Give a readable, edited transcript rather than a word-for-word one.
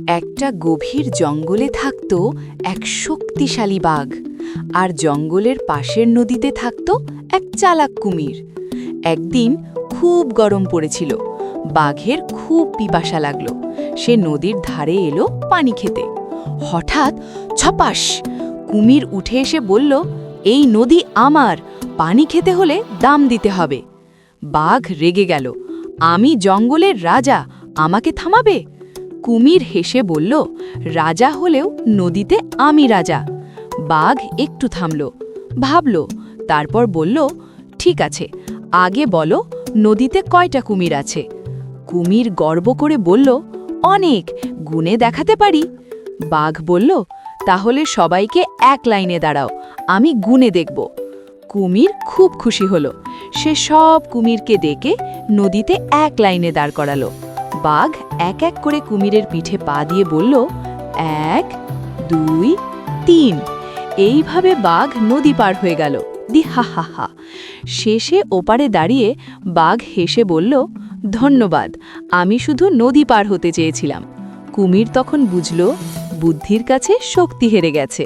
একটা গভীর জঙ্গলে থাকত এক শক্তিশালী বাঘ, আর জঙ্গলের পাশের নদীতে থাকত এক চালাক কুমির। একদিন খুব গরম পড়েছিল। বাঘের খুব পিপাসা লাগলো। সে নদীর ধারে এলো পানি খেতে। হঠাৎ ছপাস! কুমির উঠে এসে বলল, এই নদী আমার, পানি খেতে হলে দাম দিতে হবে। বাঘ রেগে গেল, আমি জঙ্গলের রাজা, আমাকে থামাবে? কুমির হেসে বলল, রাজা হলেও নদীতে আমি রাজা। বাঘ একটু থামল, ভাবল, তারপর বলল, ঠিক আছে, আগে বলো নদীতে কয়টা কুমির আছে? কুমির গর্ব করে বলল, অনেক, গুনে দেখাতে পারি। বাঘ বলল, তাহলে সবাইকে এক লাইনে দাঁড়াও, আমি গুনে দেখব। কুমির খুব খুশি হলো। সে সব কুমিরকে ডেকে নদীতে এক লাইনে দাঁড় করালো। বাঘ এক এক করে কুমিরের পিঠে পা দিয়ে বলল, 1, 2, 3। এইভাবে বাঘ নদী পার হয়ে গেল। হা হা হা। শেষে ওপারে দাঁড়িয়ে বাঘ হেসে বলল, ধন্যবাদ, আমি শুধু নদী পার হতে চেয়েছিলাম। কুমির তখন বুঝল, বুদ্ধির কাছে শক্তি হেরে গেছে।